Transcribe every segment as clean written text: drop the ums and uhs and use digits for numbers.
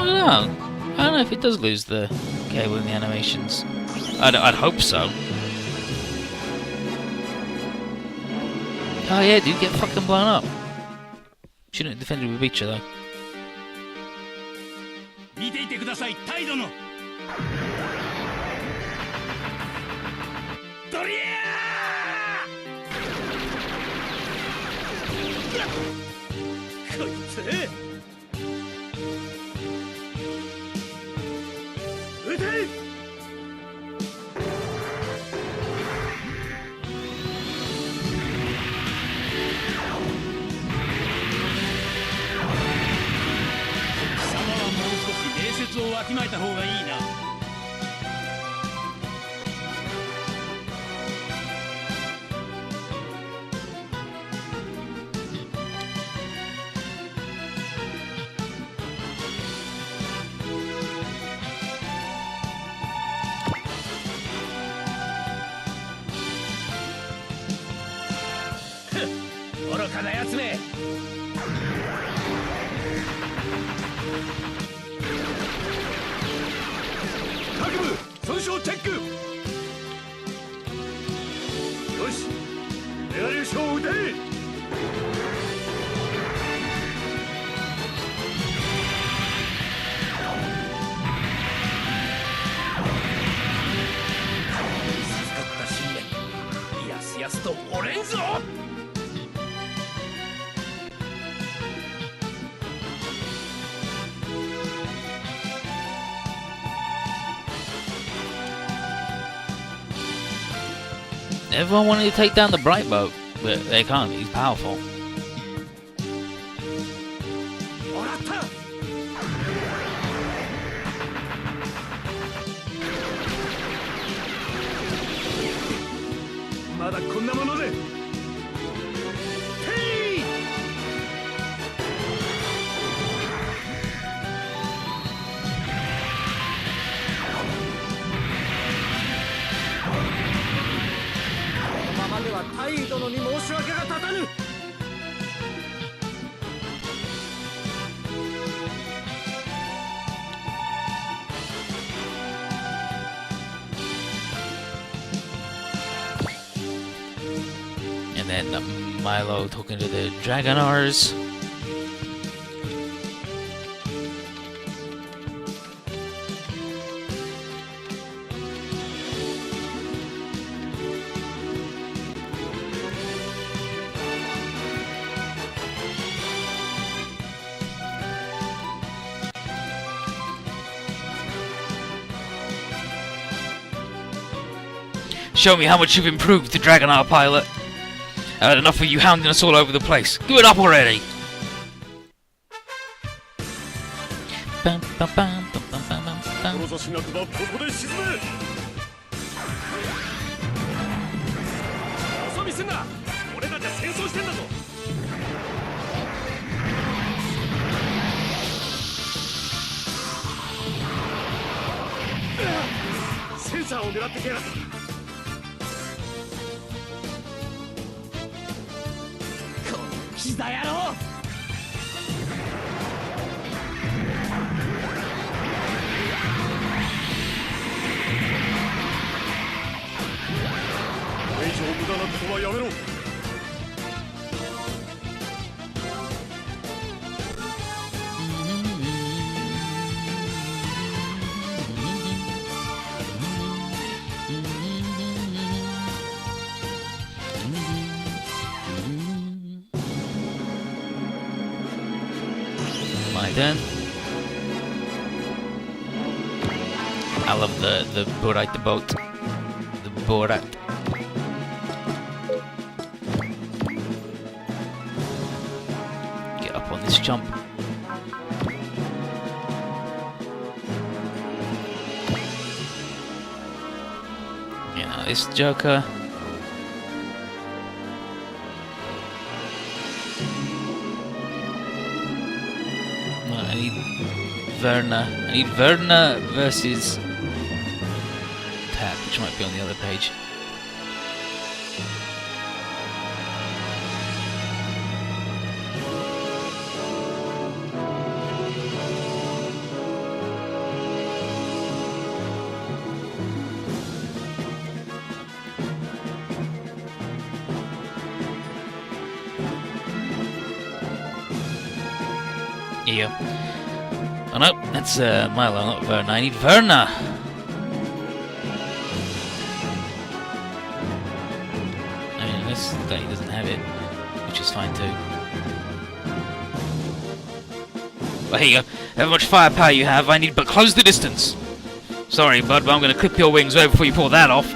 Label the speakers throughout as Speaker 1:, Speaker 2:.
Speaker 1: don't know. I don't know if it does lose the cable in the animations. I'd hope so. Oh yeah, dude, get fucking blown up. Shouldn't have defended with each other. Everyone wanted to take down the Bright Boat, but they can't. He's powerful. And then Milo talking to the Dragonars. Show me how much you've improved, the Dragonar pilot. I had enough of you hounding us all over the place. Give it up already! Bum, bum, bum, bum, bum, bum, bum, bum. My turn. I love the Borat the boat. The Borat. Get up on this jump. You know, this Joker. I need Verna. I need Verna versus Tap, which might be on the other page. Here you go. Oh no, that's Milo, not Verna. I need Verna! I mean, unless he doesn't have it, which is fine too. Well, here you go. However much firepower you have, I need but close the distance. Sorry, bud, but I'm going to clip your wings right before you pull that off.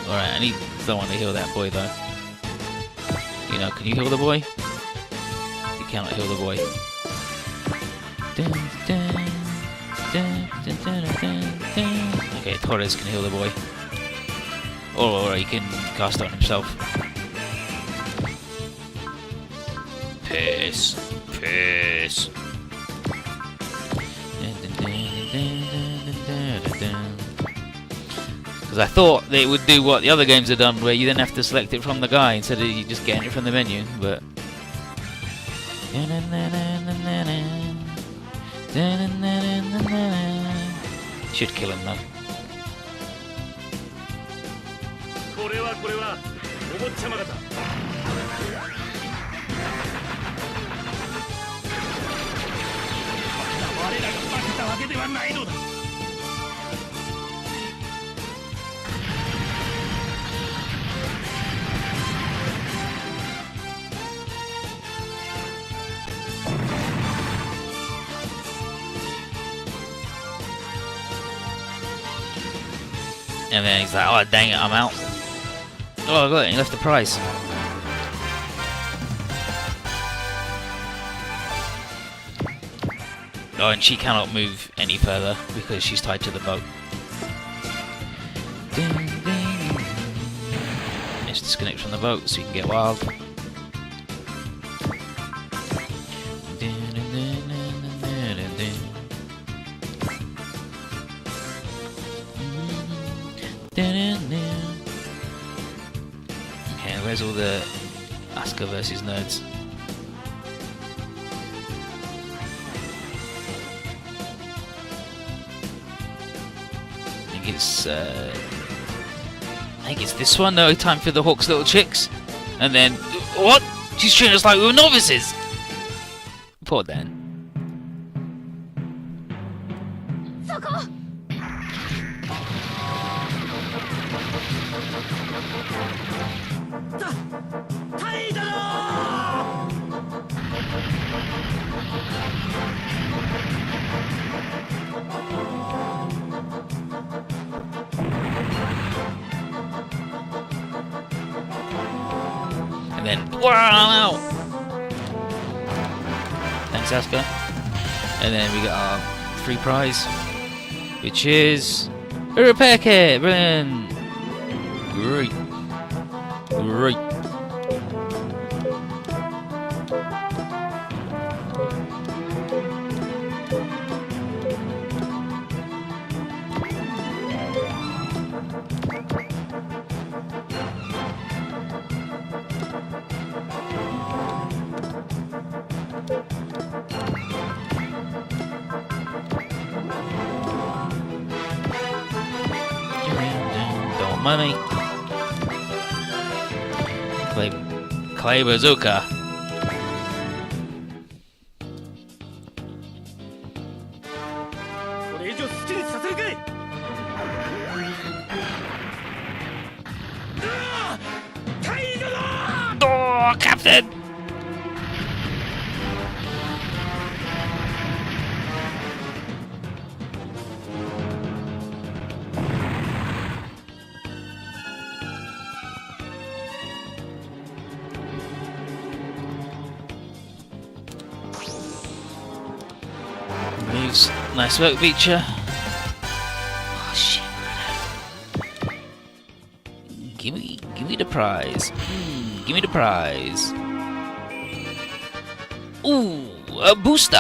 Speaker 1: Alright, I need someone to heal that boy though. You know, can you heal the boy? You cannot heal the boy. Okay, Torres can heal the boy. Or he can cast on himself. Piss. Piss. Because I thought they would do what the other games have done, where you then have to select it from the guy instead of you just getting it from the menu, but... Should kill him though. And then he's like, oh dang it, I'm out. Oh, I got it, he left the prize. Oh, and she cannot move any further because she's tied to the boat. Let's disconnect from the boat so you can get wild. Okay, where's all the Asuka versus nerds? I think it's this one. No time for the Hawk's little chicks. And then what? She's treating us like we were novices. Poor Dan. And then, wow! Thanks, Asuka. And then we got our free prize, which is a repair kit. Brilliant! Great, great. Money. Clay Bazooka. Oh, Captain! Moves. Nice work, Beecher. Oh, shit. Give me the prize. Give me the prize. Ooh, a booster.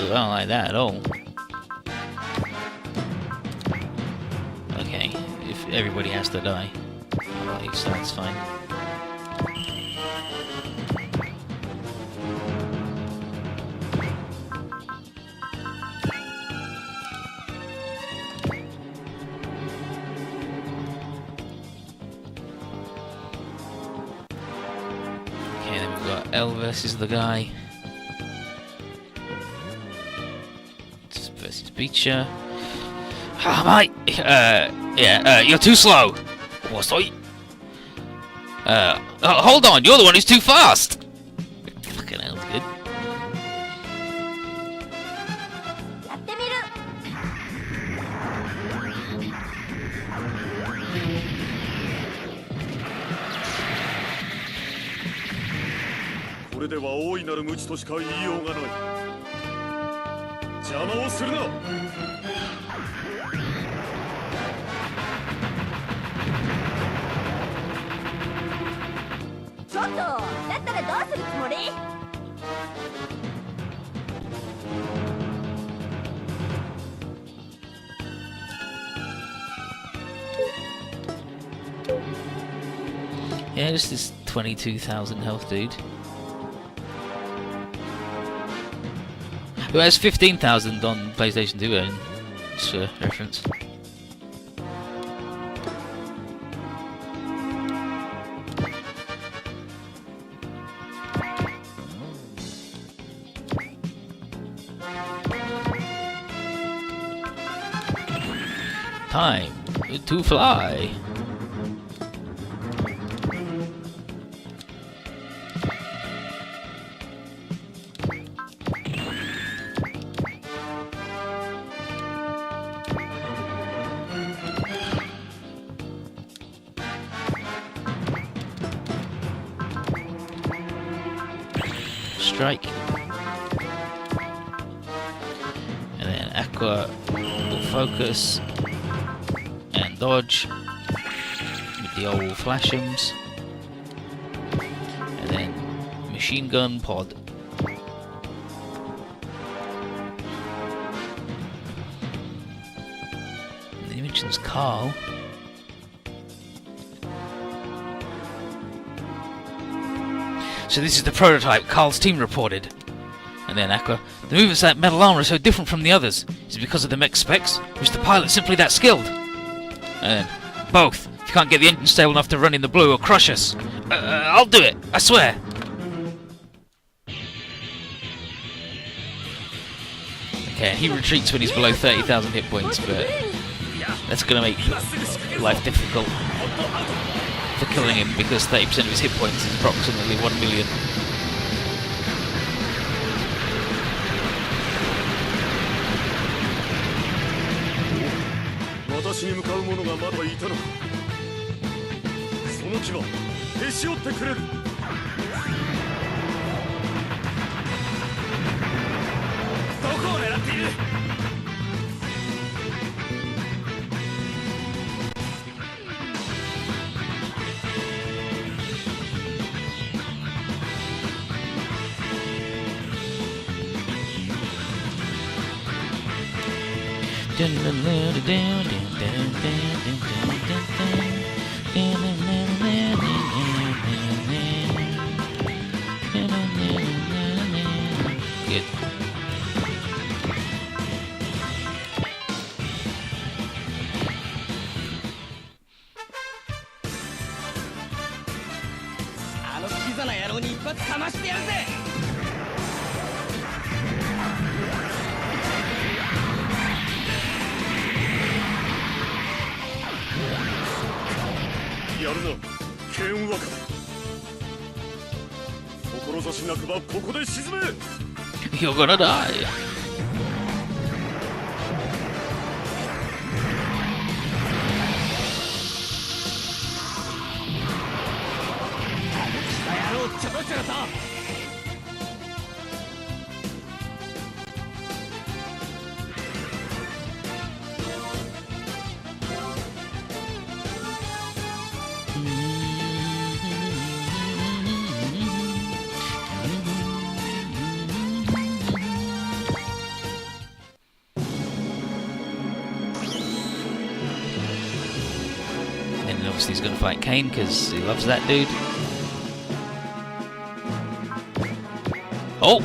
Speaker 1: I don't like that at all. Okay, if everybody has to die, so that's fine. Okay, then we've got L versus the guy. Versus Beecher. Ah, mate! You're too slow! What's that? Hold on, you're the one who's too fast! Fucking hell, good. Yeah, just this 22,000 health dude. Who has 15,000 on PlayStation 2, and just for reference. Time to fly. Strike. And then Aqua will focus and dodge with the old flash'ems. And then machine gun pod. And then he mentions Carl. So this is the prototype Carl's team reported. And then Aqua, the movements of that metal armor are so different from the others. Is it because of the mech specs? Or is the pilot simply that skilled? And then, both. If you can't get the engine stable enough to run in the blue or crush us. I'll do it, I swear. Okay, he retreats when he's below 30,000 hit points, but that's gonna make life difficult for killing him, because 30% of his hit points is approximately 1 million. Good. You're gonna die. And obviously he's going to fight Kane because he loves that dude. Oh!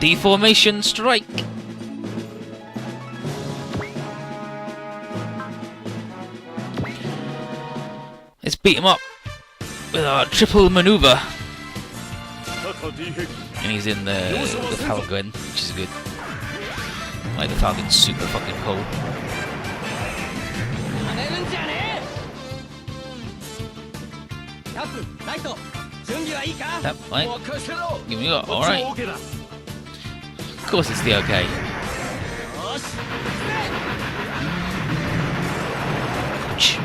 Speaker 1: Deformation strike! Let's beat him up with our triple maneuver. And he's in the Falcon, which is good. Like, the Falcon's super fucking cool. That right? Give me up, alright. Of course it's the okay. Ouch.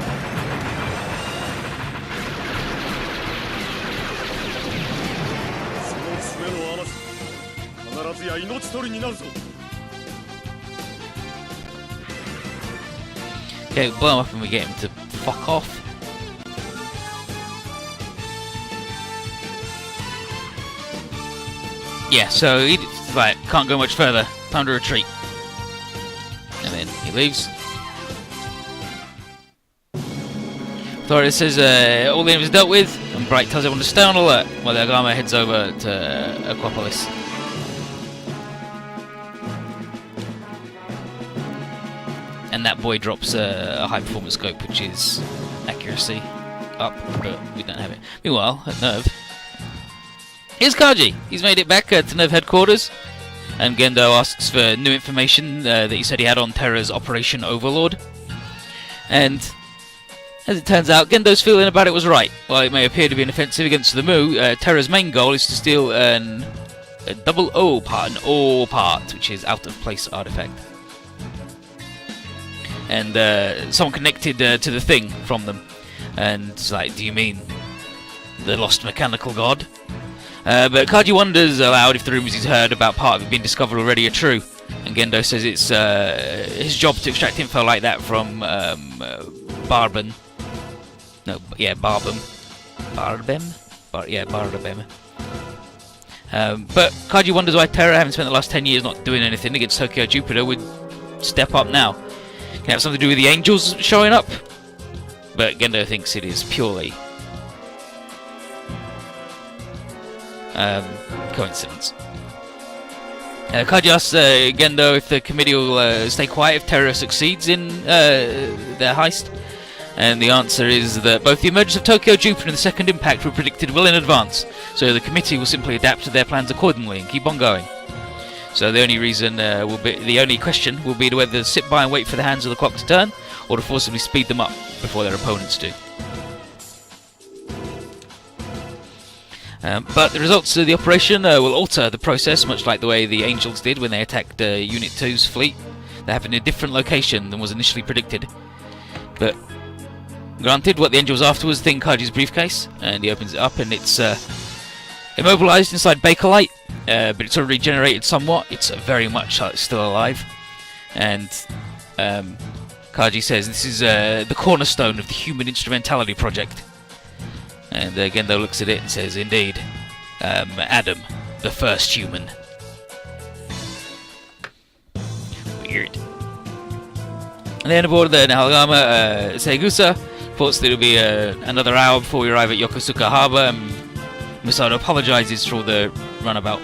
Speaker 1: Okay, blow him up and we get him to fuck off. Yeah, so he like can't go much further. Time to retreat. And then he leaves. Authority says all the enemies dealt with, and Bright tells everyone to stay on alert while the Agama heads over to Aquapolis. And that boy drops a high performance scope, which is accuracy up, but we don't have it. Meanwhile, at Nerve, here's Kaji. He's made it back to Nerve headquarters, and Gendo asks for new information that he said he had on Terra's Operation Overlord. And as it turns out, Gendo's feeling about it was right. While it may appear to be an offensive against the Mu, Terra's main goal is to steal a double O part, an O part, which is out of place artifact. And someone connected to the thing from them. And it's like, do you mean the lost mechanical god? But Kaji wonders aloud if the rumours he's heard about part of it being discovered already are true. And Gendo says it's his job to extract info like that from Barbem. No, yeah, Barbem. Barbem? Barbem. But Kaji wonders why Terra, having spent the last 10 years not doing anything against Tokyo Jupiter, would step up now. Can it have something to do with the angels showing up? But Gendo thinks it is purely coincidence. Kaji asks Gendo if the committee will stay quiet if Terra succeeds in their heist. And the answer is that both the emergence of Tokyo Jupiter and the second impact were predicted well in advance, so the committee will simply adapt to their plans accordingly and keep on going. So the only question will be to whether to sit by and wait for the hands of the clock to turn, or to forcibly speed them up before their opponents do. But the results of the operation will alter the process, much like the way the Angels did when they attacked Unit 2's fleet. They happened in a different location than was initially predicted. But granted, what the Angel was after was Kaji's briefcase, and he opens it up and it's immobilized inside Bakelite, but it's already regenerated somewhat. It's very much still alive. And Kaji says this is the cornerstone of the Human Instrumentality Project. And Gendo looks at it and says, indeed, Adam, the first human. Weird. And then aboard the Nahalgama, Seigusa reports that it'll be another hour before we arrive at Yokosuka Harbour, and Misato apologises for all the runabout.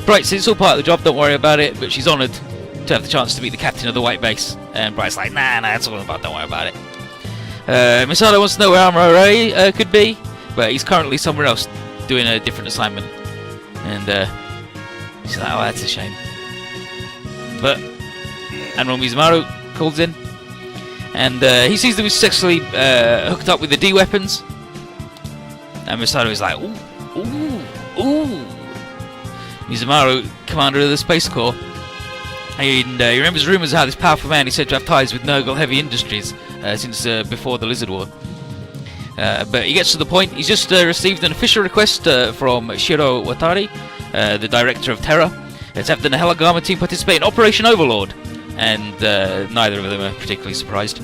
Speaker 1: Bright says it's all part of the job, don't worry about it, but she's honoured to have the chance to meet the captain of the White Base. And Bright's like, nah, it's all about, don't worry about it. Misato wants to know where Amuro could be, but he's currently somewhere else doing a different assignment. And she's like, oh, that's a shame. But Admiral Mizumaru calls in, and he sees that we're sexually hooked up with the D weapons. And Misato is like, ooh. Mizumaru, commander of the Space Corps. And he remembers rumours of how this powerful man is said to have ties with Nurgle Heavy Industries since before the Lizard War. But he gets to the point. He's just received an official request from Shiro Watari, the director of Terra, to have the Nahelagama team participate in Operation Overlord, and neither of them are particularly surprised.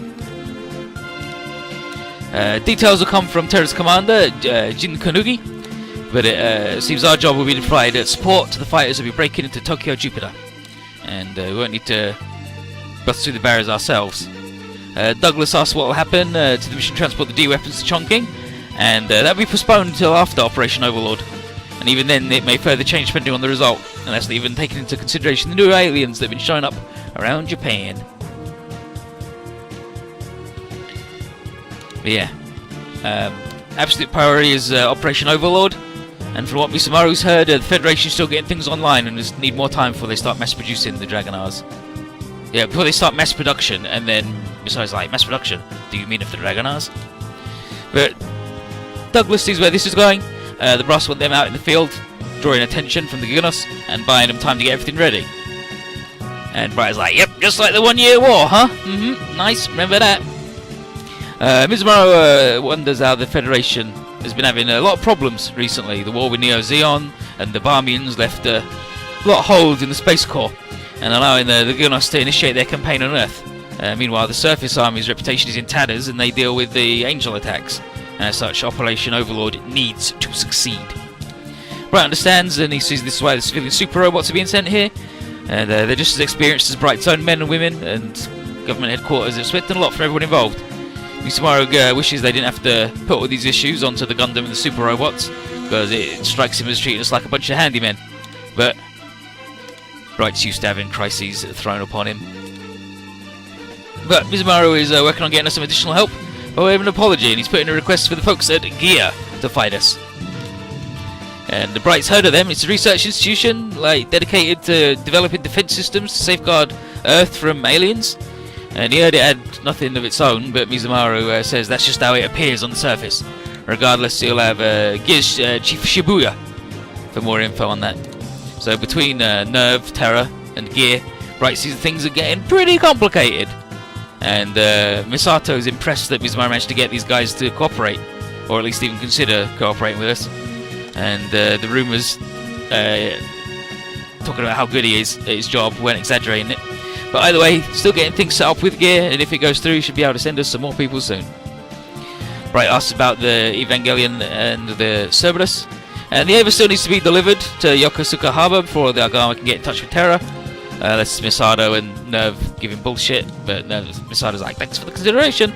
Speaker 1: Details will come from Terra's commander, Jin Kanugi, but it seems our job will be to provide support to the fighters who will be breaking into Tokyo Jupiter, and we won't need to bust through the barriers ourselves. Douglas asks what will happen to the mission to transport the D weapons to Chongqing, and that will be postponed until after Operation Overlord, and even then it may further change depending on the result, unless they've even taken into consideration the new aliens that have been showing up around Japan. But yeah, absolute priority is Operation Overlord, and from what Mizumaru's heard, the Federation's still getting things online and just need more time before they start mass producing the Dragonars. Yeah, before they start mass production, and then besides, like, mass production, do you mean of the Dragonars? But Douglas sees where this is going. The brass want them out in the field, drawing attention from the Gunos and buying them time to get everything ready. And Brighter's like, yep, just like the 1 year war, huh? Nice, remember that. Mizumaru wonders how the Federation has been having a lot of problems recently. The war with Neo Zeon and the Barmians left a lot of holes in the Space Corps, and allowing the Gunos to initiate their campaign on Earth. Meanwhile, the Surface Army's reputation is in tatters, and they deal with the Angel attacks. And as such, Operation Overlord needs to succeed. Bright understands, and he sees this is why the civilian super robots are being sent here. And they're just as experienced as Bright's own men and women, and government headquarters have expecting a lot from everyone involved. Mizumaru wishes they didn't have to put all these issues onto the Gundam and the super robots, because it strikes him as treating us like a bunch of handymen. But Bright's used to having crises thrown upon him. But Mizumaru is working on getting us some additional help by way of an apology, and he's putting a request for the folks at Gear to fight us. And the Bright's heard of them. It's a research institution dedicated to developing defense systems to safeguard Earth from aliens. And he heard it had nothing of its own, but Mizumaru says that's just how it appears on the surface. Regardless, he'll have Gear's Chief Shibuya for more info on that. So between Nerve, Terra, and Gear, Bright sees things are getting pretty complicated. And Misato is impressed that Mizumaru managed to get these guys to cooperate, or at least even consider cooperating with us. And the rumours talking about how good he is at his job weren't exaggerating it. But either way, still getting things set up with Gear, and if it goes through, he should be able to send us some more people soon. Bright asks about the Evangelion and the Cerberus, and the Ava still needs to be delivered to Yokosuka Harbour before the Agama can get in touch with Terra. That's Misato and Nerve giving bullshit, but Misato's like, thanks for the consideration.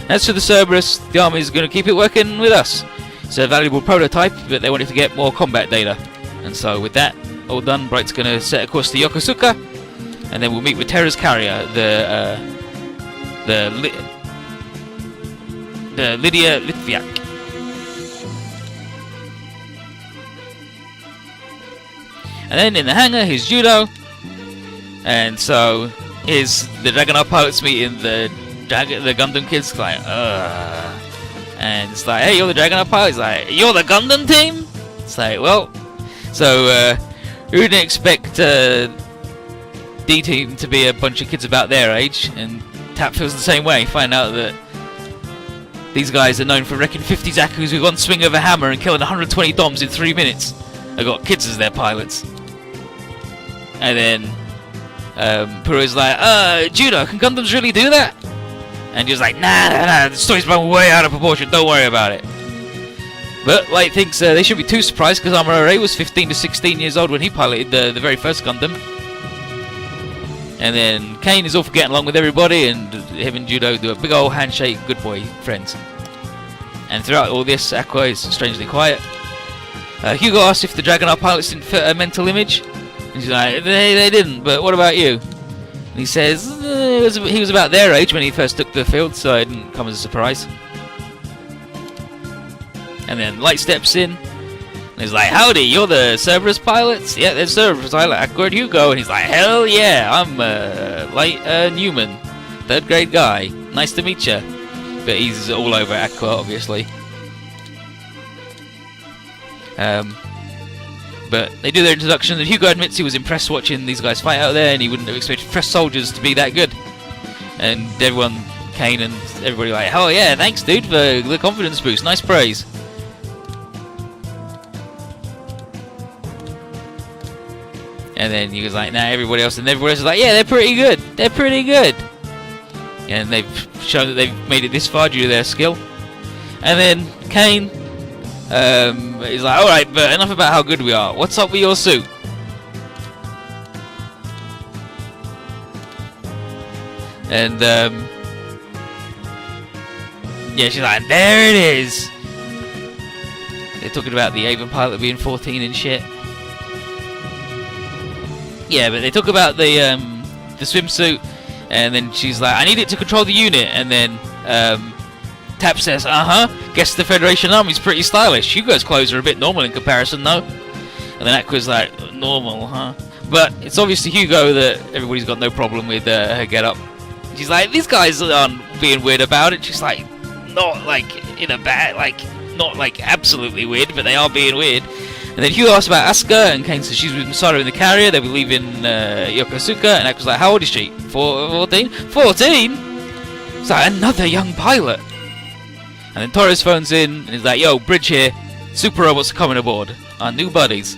Speaker 1: As for the Cerberus, the army's going to keep it working with us. It's a valuable prototype, but they wanted to get more combat data. And so with that all done, Bright's going to set a course to Yokosuka, and then we'll meet with Terra's carrier, the Lydia Litviak. And then in the hangar, here's Judo. And so here's the Dragonar pilots meeting the Gundam kids, like, and it's like, hey, you're the Dragonar pilot? He's like, you're the Gundam team? It's like, well, so we didn't expect D-Team to be a bunch of kids about their age, and Tap feels the same way. Find out that these guys are known for wrecking 50 Zakus with one swing of a hammer and killing 120 DOMs in 3 minutes. They've got kids as their pilots. And then Puro's like, Judo, can Gundams really do that? And he was like, nah, the story's run way out of proportion, don't worry about it. But Light thinks they shouldn't be too surprised, because Amuro was 15 to 16 years old when he piloted the very first Gundam. And then Kane is all for getting along with everybody, and him and Judo do a big old handshake, good boy, friends. And throughout all this, Aqua is strangely quiet. Hugo asks if the Dragonar pilots didn't fit a mental image. He's like, they didn't, but what about you? And he says he was about their age when he first took the field, so it didn't come as a surprise. And then Light steps in, and he's like, howdy, you're the Cerberus pilots? Yeah, they're Cerberus pilot. Where'd you go? And he's like, hell yeah, I'm Light Newman, 3rd grade guy. Nice to meet you. But he's all over Aqua, obviously. But they do their introduction, and Hugo admits he was impressed watching these guys fight out there, and he wouldn't have expected fresh soldiers to be that good. And everyone, Kane and everybody, like, oh yeah, thanks dude for the confidence boost, nice praise. And then he was like, nah, everybody else is like, yeah, they're pretty good, they're pretty good. And they've shown that they've made it this far due to their skill. And then Kane he's like, alright, but enough about how good we are. What's up with your suit? And yeah, she's like, there it is. They're talking about the Avon pilot being 14 and shit. Yeah, but they talk about the swimsuit, and then she's like, I need it to control the unit. And then Tap says, guess the Federation Army's pretty stylish. You guys' clothes are a bit normal in comparison, though. And then Aqua's like, normal, huh? But it's obvious to Hugo that everybody's got no problem with her get-up. She's like, these guys aren't being weird about it. She's like, not like in a bad, like, not like absolutely weird, but they are being weird. And then Hugo asks about Asuka, and Kane says she's with Masato in the carrier. They'll be leaving Yokosuka, and Aqua's like, how old is she? 14? 14? It's like, another young pilot. And then Torres phones in and he's like, yo, Bridge here. Super robots are coming aboard. Our new buddies.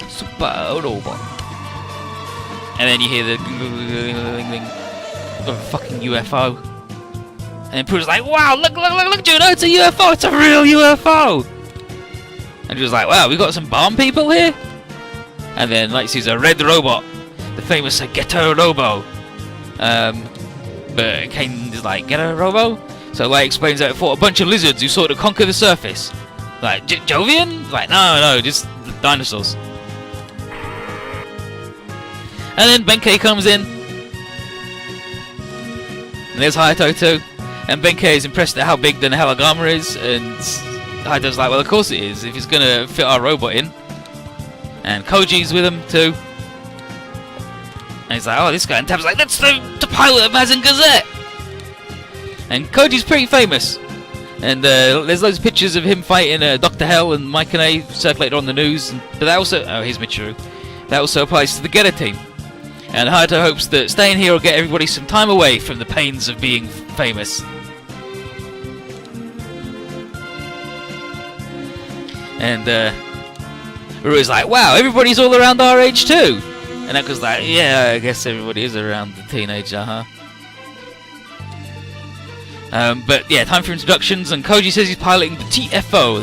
Speaker 1: Super robot. And then you hear the of a fucking UFO. And then Prue's like, wow, look, Juno, it's a UFO. It's a real UFO. And she was like, wow, we got some bomb people here? And then like sees a red robot. The famous Ghetto Robo. But Kane is like, get a robo? So Light explains that it fought a bunch of lizards who sought to conquer the surface. Like, Jovian? Like, no, just dinosaurs. And then Benkei comes in. And there's Hayato too. And Benkei is impressed at how big the Nahela is. And Hayato's like, well, of course it is, if he's gonna fit our robot in. And Koji's with him too. And he's like, oh, this guy. And Tab's like, that's the pilot of Mazinger Gazette. And Koji's pretty famous. And there's loads of pictures of him fighting Dr. Hell and Mike and A circulated on the news. But that also, oh, here's Michiru. That also applies to the Getter team. And Hayato hopes that staying here will get everybody some time away from the pains of being famous. And Rui's like, wow, everybody's all around our age too. And Echo's like, yeah, I guess everybody is around the teenager, huh? But yeah, time for introductions, and Koji says he's piloting the TFO,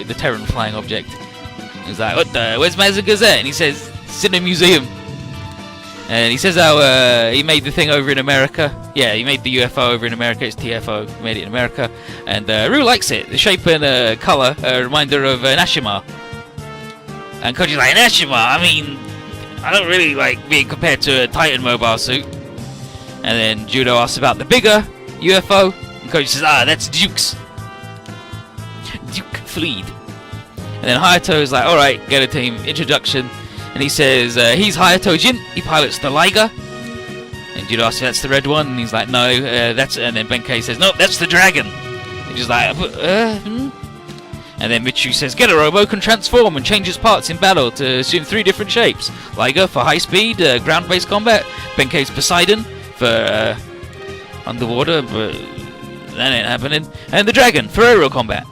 Speaker 1: the Terran flying object. He's like, what the, where's Mazinger Gazette? And he says, it's in a museum. And he says how he made the thing over in America. Yeah, he made the UFO over in America, it's TFO, he made it in America. And Rue likes it, the shape and colour, a reminder of Nashima. And Koji's like, Nashima, I mean, I don't really like being compared to a Titan mobile suit. And then Judo asks about the bigger UFO, and Koji says, that's Duke's. Duke Fleet. And then Hayato is like, alright, get a team, introduction. And he says, he's Hayato Jin, he pilots the Liger. And Judo asks if that's the red one, and he's like, no, that's, and then Benkei says, nope, that's the dragon. And he's like, And then Michiru says, get a robo can transform and change its parts in battle to assume 3 different shapes. Liger for high speed, ground-based combat. Benkei's Poseidon for underwater, but that ain't happening. And the dragon for aerial combat.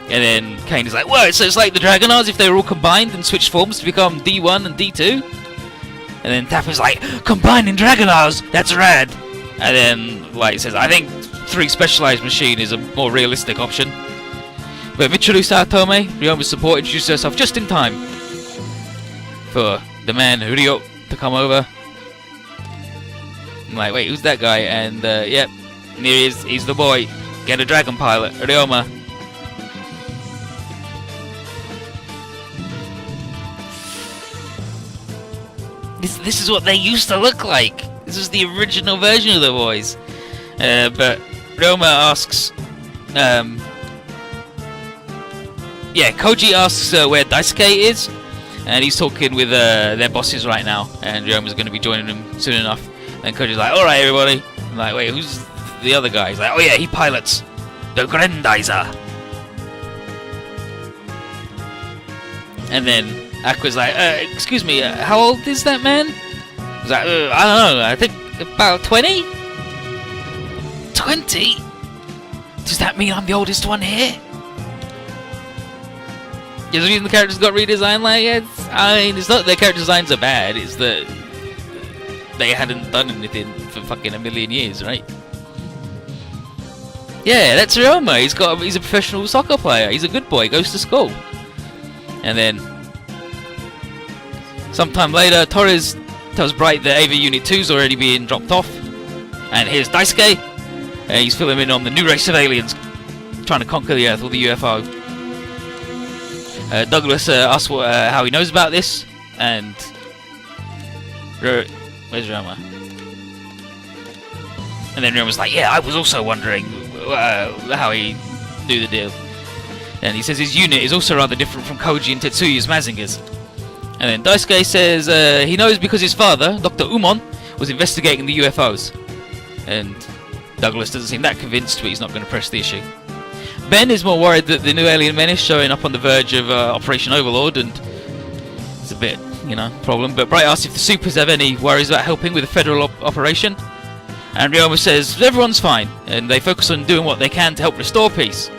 Speaker 1: And then Kane is like, whoa, so it's like the Dragonars if they were all combined and switched forms to become D1 and D2? And then Tapper's like, combining Dragonars, that's rad. And then Light says, I think 3 specialized machine is a more realistic option. But Michiru Saotome, Ryoma's support, introduced herself just in time for the man Ryo to come over. I'm like, wait, who's that guy? And yep, here he is, he's the boy. Get a dragon pilot, Ryoma. This is what they used to look like. This is the original version of the boys. But Ryoma asks, yeah, Koji asks where Daisuke is, and he's talking with their bosses right now, and Ryoma's going to be joining them soon enough. And Koji's like, alright everybody. I'm like, wait, who's the other guy? He's like, oh yeah, he pilots the Grendizer. And then Aqua's like, excuse me, how old is that man? He's like, I don't know, I think about 20? 20? Does that mean I'm the oldest one here? Yeah, the reason the characters got redesigned, like, it's not their character designs are bad, it's that they hadn't done anything for fucking a million years, right? Yeah, that's Ryoma. He's a professional soccer player. He's a good boy. Goes to school. And then sometime later, Torres tells Bright that AV Unit 2's already being dropped off. And here's Daisuke. And he's filling in on the new race of aliens trying to conquer the Earth with the UFO. Douglas asks how he knows about this, and where's Ryoma? And then Ryoma's like, yeah, I was also wondering how he do the deal. And he says his unit is also rather different from Koji and Tetsuya's Mazinger's. And then Daisuke says he knows because his father, Dr. Umon, was investigating the UFOs. And Douglas doesn't seem that convinced, but he's not going to press the issue. Ben is more worried that the new alien menace showing up on the verge of Operation Overlord, and it's a bit, problem. But Bright asks if the Supers have any worries about helping with the federal operation. And Ryoma says everyone's fine, and they focus on doing what they can to help restore peace.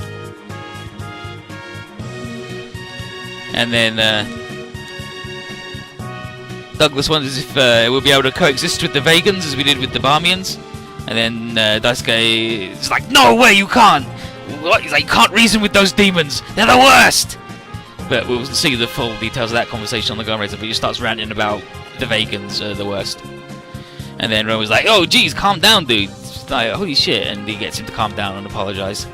Speaker 1: And then Douglas wonders if we'll be able to coexist with the Vegans as we did with the Barmians. And then Daisuke is like, no way, you can't! What? He's like, you can't reason with those demons! They're the worst! But we'll see the full details of that conversation on the Gun Razor, but he just starts ranting about the Vegans are the worst. And then Roman's like, oh geez, calm down, dude. It's like, holy shit, and he gets him to calm down and apologise.